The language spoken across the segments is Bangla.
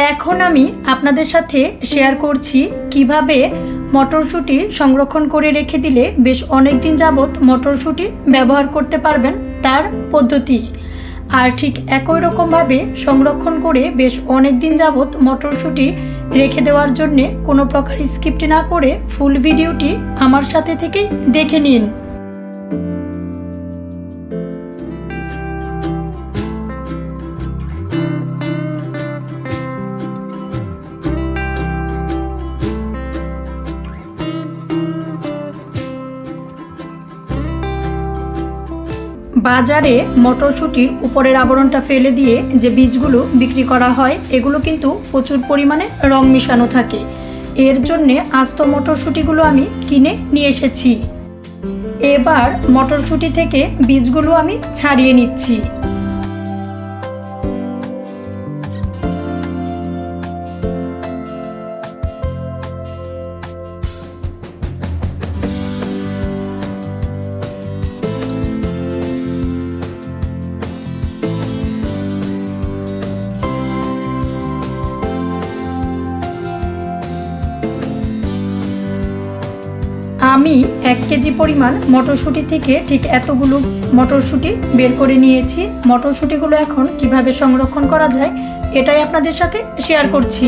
এখন আমি আপনাদের সাথে শেয়ার করছি কিভাবে মটরশুঁটি সংরক্ষণ করে রেখে দিলে বেশ অনেক দিন যাবত মটরশুঁটি ব্যবহার করতে পারবেন তার পদ্ধতি। আর ঠিক একই রকমভাবে সংরক্ষণ করে বেশ অনেক দিন যাবত মটরশুঁটি রেখে দেওয়ার জন্যে কোনো প্রকার স্কিপ না করে ফুল ভিডিওটি আমার সাথে থেকে দেখে নিন। বাজারে মটরশুঁটির উপরের আবরণটা ফেলে দিয়ে যে বীজগুলো বিক্রি করা হয় এগুলো কিন্তু প্রচুর পরিমাণে রং মিশানো থাকে। এর জন্যে আস্ত মটরশুঁটিগুলো আমি কিনে নিয়ে এসেছি। এবার মটরশুঁটি থেকে বীজগুলো আমি ছাড়িয়ে নিচ্ছি। আমি 1 কেজি পরিমাণ মটরশুঁটি থেকে ঠিক এতগুলো মটরশুঁটি বের করে নিয়েছি। মটরশুঁটিগুলো এখন কিভাবে সংরক্ষণ করা যায় এটাই আপনাদের সাথে শেয়ার করছি।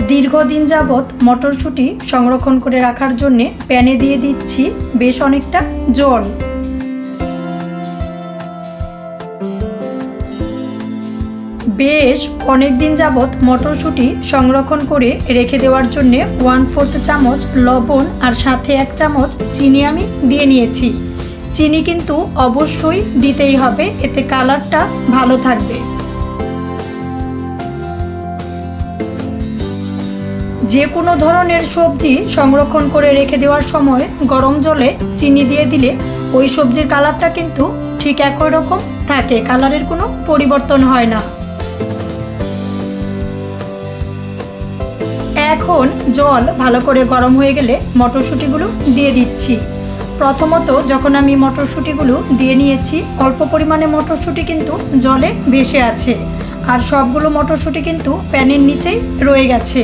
দীর্ঘদিন যাবৎ মটরশুঁটি সংরক্ষণ করে রাখার জন্যে প্যানে দিয়ে দিচ্ছি বেশ অনেকটা জল। বেশ অনেক দিন যাবৎ মটরশুঁটি সংরক্ষণ করে রেখে দেওয়ার জন্যে 1/4 চামচ লবণ আর সাথে 1 চামচ চিনি আমি দিয়ে নিয়েছি। চিনি কিন্তু অবশ্যই দিতেই হবে, এতে কালারটা ভালো থাকবে। যে কোনো ধরনের সবজি সংরক্ষণ করে রেখে দেওয়ার সময় গরম জলে চিনি দিয়ে দিলে ওই সবজির কালারটা কিন্তু ঠিক একই রকম থাকে, কালারের কোনো পরিবর্তন হয় না। এখন জল ভালো করে গরম হয়ে গেলে মটরশুঁটিগুলো দিয়ে দিচ্ছি। প্রথমত যখন আমি মটরশুঁটিগুলো দিয়ে নিয়েছি অল্প পরিমাণে মটরশুঁটি কিন্তু জলে ভেসে আছে, আর সবগুলো মটরশুঁটি কিন্তু প্যানের নিচেই রয়ে গেছে।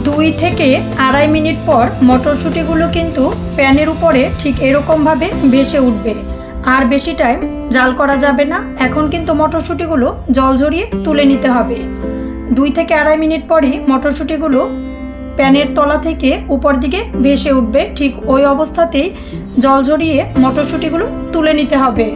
2 থেকে 2.5 মিনিট পর মটরশুঁটিগুলো কিন্তু প্যানের উপরে ঠিক এরকমভাবে ভেসে উঠবে। আর বেশি টাইম জাল করা যাবে না, এখন কিন্তু মটরশুঁটিগুলো জল ঝরিয়ে তুলে নিতে হবে। 2 থেকে 2.5 মিনিট পরই মটরশুঁটিগুলো প্যানের তলা থেকে উপর দিকে ভেসে উঠবে, ঠিক ওই অবস্থাতেই জল ঝরিয়ে মটরশুঁটিগুলো তুলে নিতে হবে।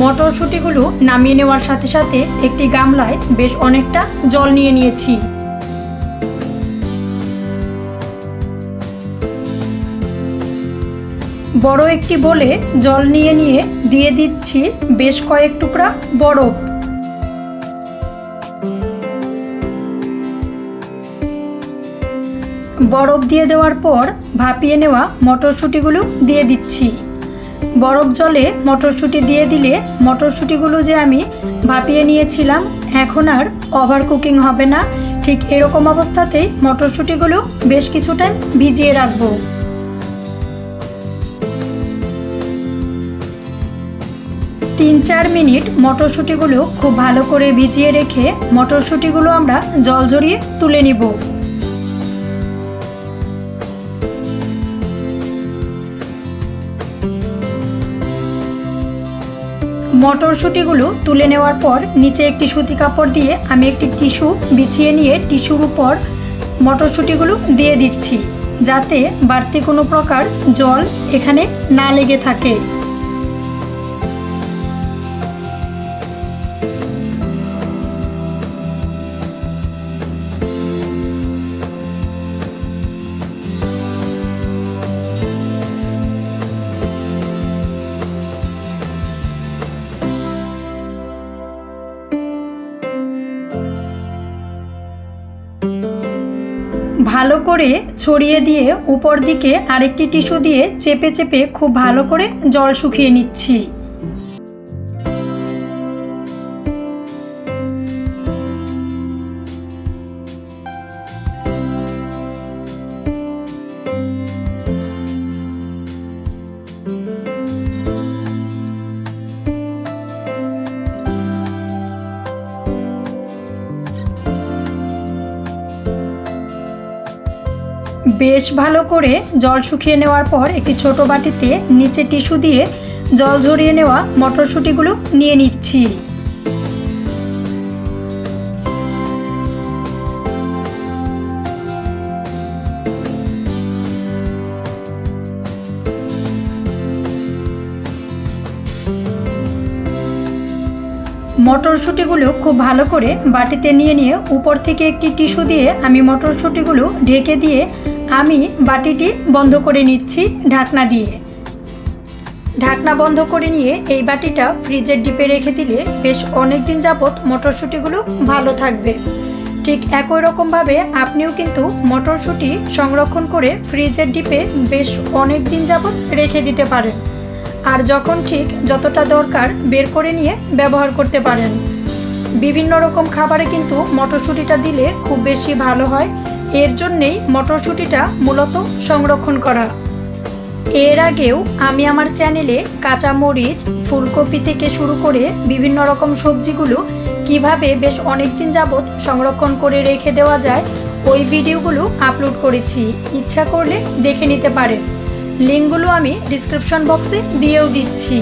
মটরশুঁটিগুলো নামিয়ে নেওয়ার সাথে সাথে একটি গামলায় বেশ অনেকটা জল নিয়ে নিয়েছি। বড় একটি বলে জল নিয়ে দিয়ে দিচ্ছি বেশ কয়েক টুকরা বরফ। বরফ দিয়ে দেওয়ার পর ভাপিয়ে নেওয়া মটরশুঁটিগুলো দিয়ে দিচ্ছি। বরফ জলে মটরশুঁটি দিয়ে দিলে মটরশুঁটিগুলো যে আমি ভাপিয়ে নিয়েছিলাম এখন আর ওভার কুকিং হবে না। ঠিক এরকম অবস্থাতেই মটরশুঁটিগুলো বেশ কিছু টাইম ভিজিয়ে রাখবো। তিন 4 মিনিট মটরশুঁটিগুলো খুব ভালো করে ভিজিয়ে রেখে মটরশুঁটিগুলো আমরা জল ঝরিয়ে তুলে নিব। মটরশুঁটিগুলো তুলে নেওয়ার পর নিচে একটি সুতি কাপড় দিয়ে আমি একটি টিস্যু বিছিয়ে নিয়ে টিস্যুর উপর মটরশুঁটিগুলো দিয়ে দিচ্ছি, যাতে বাড়তি কোনো প্রকার জল এখানে না লেগে থাকে। ভালো করে ছড়িয়ে দিয়ে উপর দিকে আরেকটি টিস্যু দিয়ে চেপে চেপে খুব ভালো করে জল শুকিয়ে নিচ্ছি। বেশ ভালো করে জল শুকিয়ে নেওয়ার পর একটি ছোট বাটিতে নিচে টিস্যু দিয়ে জল ঝরিয়ে নেওয়া মটরশুঁটিগুলো নিয়ে নিচ্ছি। মটরশুঁটিগুলো খুব ভালো করে বাটিতে নিয়ে উপর থেকে একটি টিস্যু দিয়ে আমি মটরশুঁটিগুলো ঢেকে দিয়ে আমি বাটিটি বন্ধ করে নিচ্ছি ঢাকনা দিয়ে। ঢাকনা বন্ধ করে নিয়ে এই বাটিটা ফ্রিজের ডিপে রেখে দিলে বেশ অনেক দিন যাবত মটরশুঁটিগুলো ভালো থাকবে। ঠিক একই রকমভাবে আপনিও কিন্তু মটরশুঁটি সংরক্ষণ করে ফ্রিজের ডিপে বেশ অনেক দিন যাবত রেখে দিতে পারেন। আর যখন ঠিক যতটা দরকার বের করে নিয়ে ব্যবহার করতে পারেন। বিভিন্ন রকম খাবারে কিন্তু মটরশুঁটিটা দিলে খুব বেশি ভালো হয়, এর জন্যেই মটরশুঁটিটা মূলত সংরক্ষণ করা। এর আগেও আমি আমার চ্যানেলে কাঁচামরিচ, ফুলকপি থেকে শুরু করে বিভিন্ন রকম সবজিগুলো কিভাবে বেশ অনেক দিন যাবত সংরক্ষণ করে রেখে দেওয়া যায় ওই ভিডিওগুলো আপলোড করেছি, ইচ্ছা করলে দেখে নিতে পারেন। লিঙ্কগুলো আমি ডিসক্রিপশন বক্সে দিয়েও দিচ্ছি।